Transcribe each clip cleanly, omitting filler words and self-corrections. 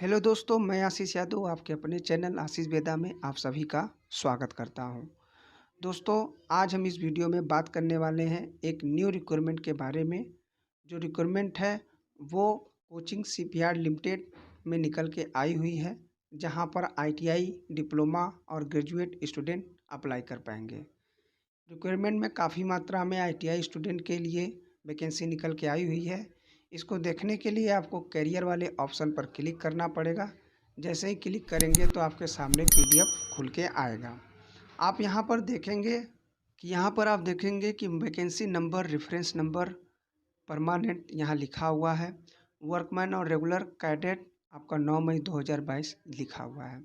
Hello दोस्तों, मैं आशीष यादव आपके अपने चैनल आशीष वेदा में आप सभी का स्वागत करता हूं। दोस्तों, आज हम इस वीडियो में बात करने वाले हैं एक न्यू रिक्वायरमेंट के बारे में। जो रिक्वायरमेंट है वो कोचिंग शिपयार्ड लिमिटेड में निकल के आई हुई है, जहां पर आईटीआई, डिप्लोमा और ग्रेजुएट स्टूडेंट अप्लाई कर पाएंगे। रिक्वायरमेंट में काफ़ी मात्रा में आईटीआई स्टूडेंट के लिए वैकेंसी निकल के आई हुई है। इसको देखने के लिए आपको करियर वाले ऑप्शन पर क्लिक करना पड़ेगा। जैसे ही क्लिक करेंगे तो आपके सामने पीडीएफ खुल के आएगा। आप यहाँ पर देखेंगे कि vacancy number, reference number, permanent यहाँ लिखा हुआ है। वर्कमैन और रेगुलर कैडेट आपका 9 मई 2022 लिखा हुआ है।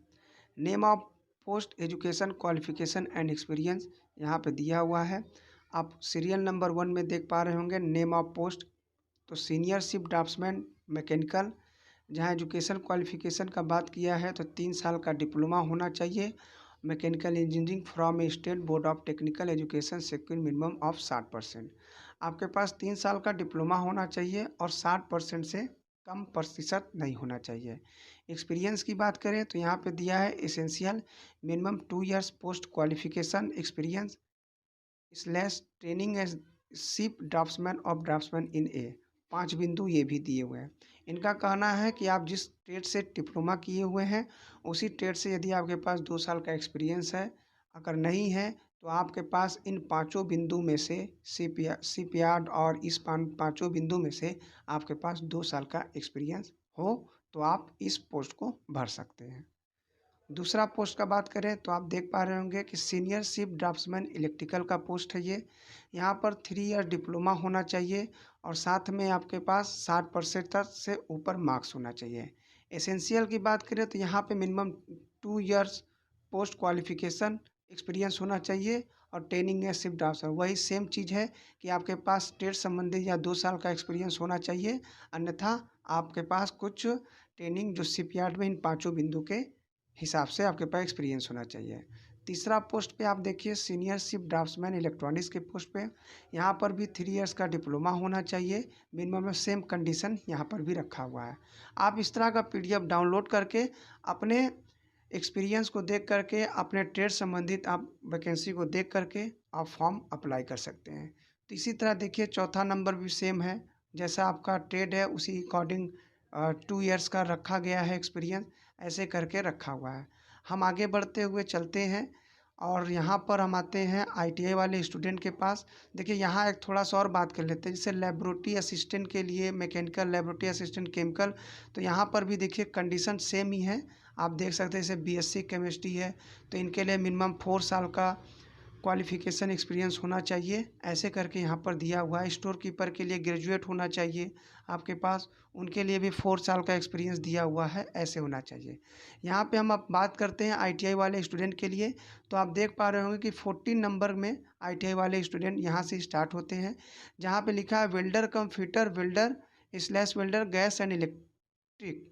Name of post, education, qualification and experience यहाँ पे दिया हुआ है। आप सीरियल नंबर 1 में देख पा रहे होंगे नेम ऑफ पोस्ट, तो सीनियर शिप ड्राफ्ट्समैन मैकेनिकल। जहाँ एजुकेशन क्वालिफिकेशन का बात किया है तो 3 साल का डिप्लोमा होना चाहिए। Mechanical engineering from state board of technical education secure minimum of 60%। आपके पास 3 साल का डिप्लोमा होना चाहिए और 60% से कम प्रतिशत नहीं होना चाहिए। एक्सपीरियंस की बात करें तो यहाँ पे दिया है essential minimum 2 years post qualification experience slash training as ship draftsman of draftsman in a. 5 बिंदु ये भी दिए हुए हैं। इनका कहना है कि आप जिस ट्रेड से डिप्लोमा किए हुए हैं उसी ट्रेड से यदि आपके पास 2 साल का एक्सपीरियंस है, अगर नहीं है तो आपके पास इन पाँचों बिंदु में से शिपयार्ड और इस पाँचों बिंदु में से आपके पास 2 साल का एक्सपीरियंस हो तो आप इस पोस्ट को भर सकते हैं। दूसरा पोस्ट का बात करें तो आप देख पा रहे होंगे कि सीनियर शिप ड्राफ्ट्समैन इलेक्ट्रिकल का पोस्ट है ये। यहाँ पर 3 ईयर डिप्लोमा होना चाहिए और साथ में आपके पास 60% से ऊपर मार्क्स होना चाहिए। एसेंशियल की बात करें तो यहाँ पे minimum 2 years post qualification experience होना चाहिए और ट्रेनिंग या शिप ड्राफ्ट्समैन वही सेम चीज़ है कि आपके पास ट्रेड संबंधित या 2 साल का एक्सपीरियंस होना चाहिए, अन्यथा आपके पास कुछ ट्रेनिंग जो शिपयार्ड में इन पाँचों बिंदु के हिसाब से आपके पास एक्सपीरियंस होना चाहिए। तीसरा पोस्ट पे आप देखिए सीनियर शिप ड्राफ्ट्समैन इलेक्ट्रॉनिक्स के पोस्ट पे, यहाँ पर भी 3 इयर्स का डिप्लोमा होना चाहिए। मिनिमम में सेम कंडीशन यहाँ पर भी रखा हुआ है। आप इस तरह का पीडीएफ डाउनलोड करके अपने एक्सपीरियंस को देख करके, अपने ट्रेड संबंधित आप वैकेंसी को देख करके आप फॉर्म अप्लाई कर सकते हैं। तो इसी तरह देखिए चौथा नंबर भी सेम है, जैसा आपका ट्रेड है उसी अकॉर्डिंग 2 इयर्स का रखा गया है एक्सपीरियंस, ऐसे करके रखा हुआ है। हम आगे बढ़ते हुए चलते हैं और यहाँ पर हम आते हैं आईटीआई वाले स्टूडेंट के पास। देखिए यहाँ एक थोड़ा सा और बात कर लेते हैं, जैसे लेबोरेटरी असिस्टेंट के लिए मैकेनिकल, लेबोरेटरी असिस्टेंट केमिकल, तो यहाँ पर भी देखिए कंडीशन सेम ही है। आप देख सकते हैं जैसे बीएससी केमिस्ट्री है तो इनके लिए मिनिमम 4 साल का क्वालिफिकेशन एक्सपीरियंस होना चाहिए, ऐसे करके यहाँ पर दिया हुआ है। स्टोर कीपर के लिए ग्रेजुएट होना चाहिए आपके पास, उनके लिए भी 4 साल का एक्सपीरियंस दिया हुआ है, ऐसे होना चाहिए। यहाँ पे हम अब बात करते हैं आईटीआई वाले स्टूडेंट के लिए, तो आप देख पा रहे होंगे कि 14 नंबर में आईटीआई वाले स्टूडेंट यहाँ से स्टार्ट होते हैं, जहाँ पे लिखा है welder cum fitter, welder slash welder, gas and electric.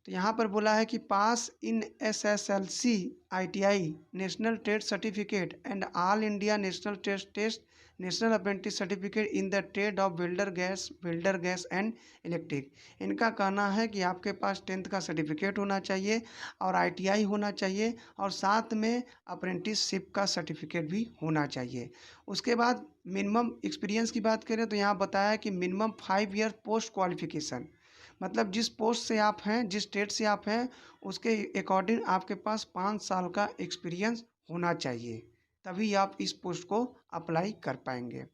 तो यहाँ पर बोला है कि pass in SSLC, ITI, national trade certificate and all India national test, national apprentice certificate in the trade of welder gas and electric. इनका कहना है कि आपके पास 10th का सर्टिफिकेट होना चाहिए और आईटीआई होना चाहिए और साथ में अप्रेंटिसशिप का सर्टिफिकेट भी होना चाहिए। उसके बाद मिनिमम एक्सपीरियंस की बात करें तो यहाँ बताया कि मिनिमम 5 ईयर पोस्ट क्वालिफिकेशन, मतलब जिस पोस्ट से आप हैं, जिस स्टेट से आप हैं, उसके अकॉर्डिंग आपके पास 5 साल का एक्सपीरियंस होना चाहिए, तभी आप इस पोस्ट को अप्लाई कर पाएंगे।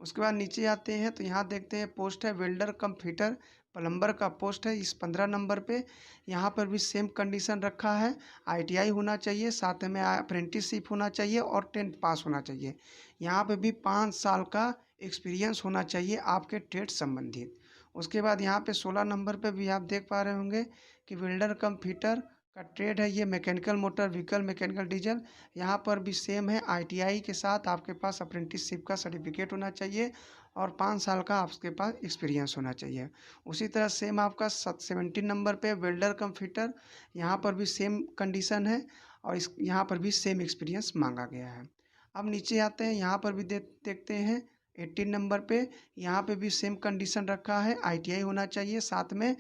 उसके बाद नीचे आते हैं तो यहाँ देखते हैं पोस्ट है वेल्डर कम फिटर, प्लम्बर का पोस्ट है इस 15 नंबर पे। यहाँ पर भी सेम कंडीशन रखा है, आईटीआई होना चाहिए, साथ में अप्रेंटिसशिप होना चाहिए और 10th पास होना चाहिए। यहाँ पे भी 5 साल का एक्सपीरियंस होना चाहिए आपके ट्रेड संबंधित। उसके बाद यहाँ पे 16 नंबर पे भी आप देख पा रहे होंगे कि वेल्डर कम फिटर का ट्रेड है ये, mechanical motor vehicle, mechanical diesel. यहाँ पर भी सेम है, आईटीआई के साथ आपके पास अप्रेंटिसशिप का सर्टिफिकेट होना चाहिए और 5 साल का आपके पास एक्सपीरियंस होना चाहिए। उसी तरह सेम आपका 17 नंबर पे वेल्डर कम फिटर, यहाँ पर भी सेम कंडीशन है और यहाँ पर भी सेम एक्सपीरियंस मांगा गया है। अब नीचे आते हैं, यहाँ पर भी देखते हैं 18 नंबर पे, यहाँ पे भी सेम कंडीशन रखा है, आईटीआई होना चाहिए, साथ में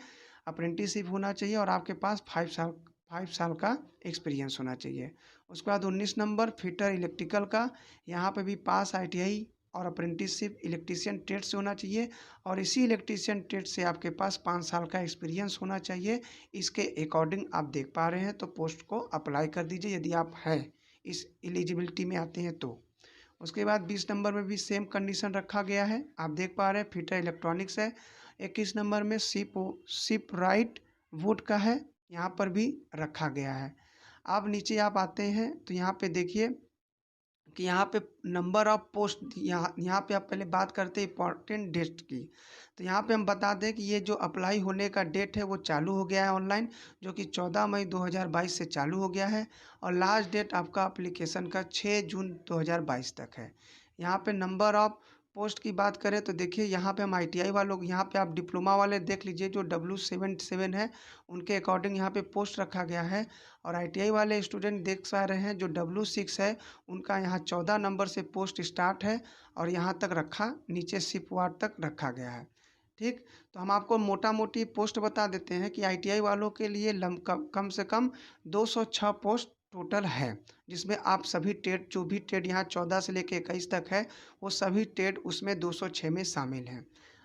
अप्रेंटिसशिप होना चाहिए और आपके पास 5 साल का एक्सपीरियंस होना चाहिए। उसके बाद 19 नंबर फिटर इलेक्ट्रिकल का, यहाँ पे भी पास ITI और अप्रेंटिसशिप इलेक्ट्रीशियन ट्रेड से होना चाहिए और इसी इलेक्ट्रीशियन ट्रेड से आपके पास 5 साल का एक्सपीरियंस होना चाहिए। इसके अकॉर्डिंग आप देख पा रहे हैं, तो पोस्ट को अप्लाई कर दीजिए यदि आप हैं इस एलिजिबिलिटी में आते हैं तो। उसके बाद 20 नंबर में भी सेम कंडीशन रखा गया है, आप देख पा रहे हैं फिटर इलेक्ट्रॉनिक्स है। 21 नंबर में शिप राइट वुड का है, यहाँ पर भी रखा गया है। अब नीचे आप आते हैं तो यहाँ पे देखिए कि यहाँ पे नंबर ऑफ पोस्ट, यहाँ पे आप पहले बात करते हैं इम्पॉर्टेंट डेट की। तो यहाँ पे हम बता दें कि ये जो अप्लाई होने का डेट है वो चालू हो गया है ऑनलाइन, जो कि 14 मई 2022 से चालू हो गया है और लास्ट डेट आपका एप्लीकेशन का 6 जून 2022 तक है। यहाँ पे नंबर ऑफ पोस्ट की बात करें तो देखिए यहाँ पे हम ITI वालों, यहाँ पे आप डिप्लोमा वाले देख लीजिए जो W77 है उनके अकॉर्डिंग यहाँ पे पोस्ट रखा गया है और ITI वाले स्टूडेंट देख पा रहे हैं जो W6 है उनका यहाँ 14 नंबर से पोस्ट स्टार्ट है और यहाँ तक रखा, नीचे शिप वार्ड तक रखा गया है। ठीक, तो हम आपको मोटा मोटी पोस्ट बता देते हैं कि ITI वालों के लिए कम से कम 206 पोस्ट टोटल है, जिसमें आप सभी ट्रेड, जो भी ट्रेड यहाँ 14 से लेकर 21 तक है वो सभी ट्रेड उसमें 206 में शामिल हैं।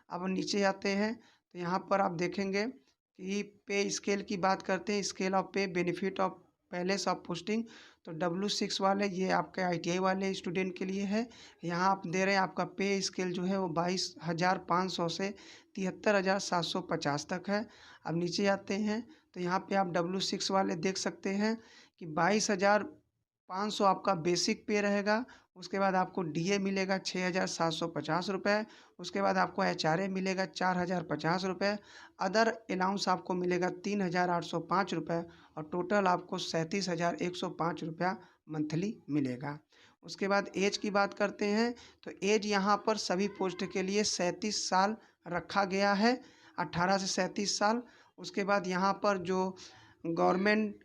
अब नीचे आते हैं तो यहाँ पर आप देखेंगे कि पे स्केल की बात करते हैं, स्केल ऑफ पे, benefit of palace of posting. तो W6 वाले, ये आपके ITI वाले स्टूडेंट के लिए है। यहाँ आप दे रहे हैं, आपका पे स्केल जो है वो 22,500 से 73,750 तक है। अब नीचे आते हैं तो यहाँ पे आप W6 वाले देख सकते हैं कि 22,500 आपका बेसिक पे रहेगा। उसके बाद आपको DA मिलेगा 6,750 रुपये। उसके बाद आपको HRA मिलेगा 4,050 रुपये। अदर अलाउंस आपको मिलेगा 3,805 रुपये और टोटल आपको 37,105 रुपया मंथली मिलेगा। उसके बाद एज की बात करते हैं तो एज यहाँ पर सभी पोस्ट के लिए 37 साल रखा गया है, 18 से 37 साल। उसके बाद यहाँ पर जो गवर्नमेंट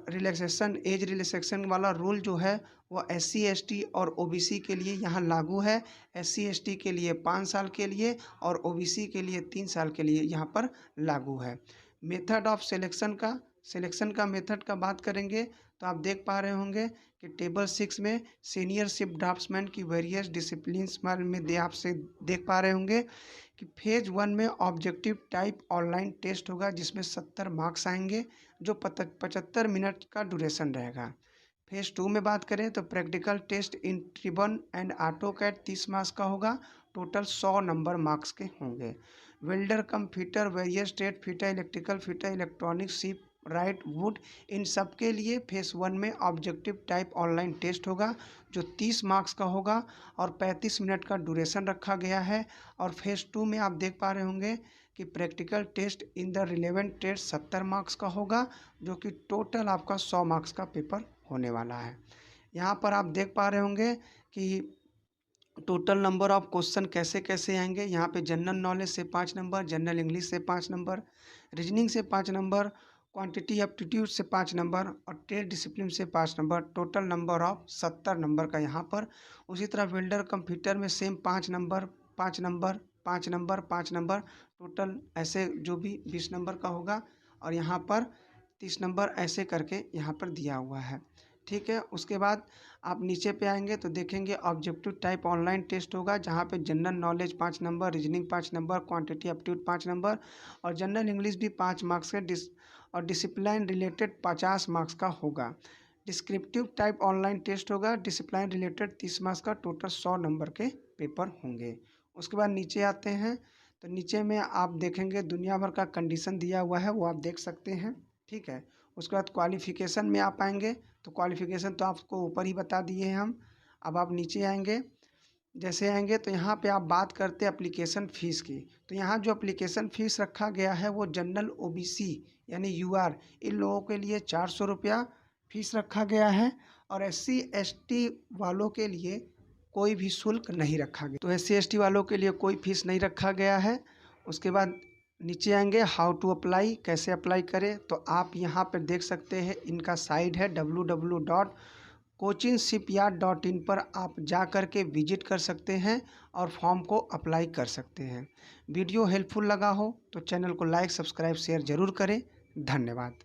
रिलैक्सेशन, एज रिलैक्सेशन वाला रूल जो है वो SC ST और OBC के लिए यहाँ लागू है। SC ST के लिए 5 साल के लिए और OBC के लिए 3 साल के लिए यहाँ पर लागू है। मेथड ऑफ सिलेक्शन का मेथड का बात करेंगे तो आप देख पा रहे होंगे कि टेबल 6 में सीनियर शिप ड्राफ्ट्समैन की वेरियस डिसिप्लिन्स में आपसे देख पा रहे होंगे कि फेज 1 में ऑब्जेक्टिव टाइप ऑनलाइन टेस्ट होगा जिसमें 70 मार्क्स आएंगे जो 75 मिनट का ड्यूरेशन रहेगा। फेज 2 में बात करें तो practical test in Tribon and AutoCAD 30 marks का होगा, टोटल 100 नंबर मार्क्स के होंगे। Welder cum fitter, various trade, fitter electrical, fitter electronic, shipwright wood, इन सब के लिए फेज 1 में ऑब्जेक्टिव टाइप ऑनलाइन टेस्ट होगा जो 30 मार्क्स का होगा और 35 मिनट का ड्यूरेशन रखा गया है। और फेज 2 में आप देख पा रहे होंगे कि practical test in the relevant trade 70 marks का होगा जो कि टोटल आपका 100 मार्क्स का पेपर होने वाला है। यहाँ पर आप देख पा रहे होंगे कि टोटल नंबर ऑफ क्वेश्चन कैसे कैसे आएंगे। यहाँ पे जनरल नॉलेज से 5 नंबर, जनरल इंग्लिश से 5 नंबर, रीजनिंग से 5 नंबर, क्वांटिटी एप्टीट्यूड से 5 नंबर और ट्रेड डिसिप्लिन से 5 number, total number of 70 number का यहाँ पर। उसी तरह वेल्डर कंप्यूटर में same 5 number 5 number 5 number 5 number, total ऐसे जो भी 20 नंबर का होगा और यहाँ पर 30 नंबर ऐसे करके यहाँ पर दिया हुआ है। ठीक है, उसके बाद आप नीचे पे आएंगे तो देखेंगे ऑब्जेक्टिव टाइप ऑनलाइन टेस्ट होगा जहाँ पे general knowledge 5 number, reasoning 5 number, quantity aptitude 5 number और जनरल इंग्लिश भी 5 मार्क्स के और डिसिप्लिन रिलेटेड 50 मार्क्स का होगा। डिस्क्रिप्टिव टाइप ऑनलाइन टेस्ट होगा, डिसिप्लिन रिलेटेड 30 मार्क्स का, टोटल 100 नंबर के पेपर होंगे। उसके बाद नीचे आते हैं तो नीचे में आप देखेंगे दुनिया भर का कंडीशन दिया हुआ है, वो आप देख सकते हैं। ठीक है, उसके बाद क्वालिफ़िकेशन में आप आएंगे तो क्वालिफ़िकेशन तो आपको ऊपर ही बता दिए हैं हम। अब आप नीचे आएंगे, जैसे आएंगे तो यहाँ पे आप बात करते हैं एप्लीकेशन फ़ीस की। तो यहाँ जो एप्लीकेशन फ़ीस रखा गया है वो जनरल OBC यानी UR इन लोगों के लिए 400 रुपया फ़ीस रखा गया है और SC ST वालों के लिए कोई भी शुल्क नहीं रखा गया। तो SC ST वालों के लिए कोई फ़ीस नहीं रखा गया है। उसके बाद नीचे आएंगे हाउ टू अप्लाई, कैसे अप्लाई करें। तो आप यहाँ पर देख सकते हैं इनका साइट है cochinshipyard.in पर आप जा कर के विजिट कर सकते हैं और फॉर्म को अप्लाई कर सकते हैं। वीडियो हेल्पफुल लगा हो तो चैनल को लाइक, सब्सक्राइब, शेयर ज़रूर करें। धन्यवाद।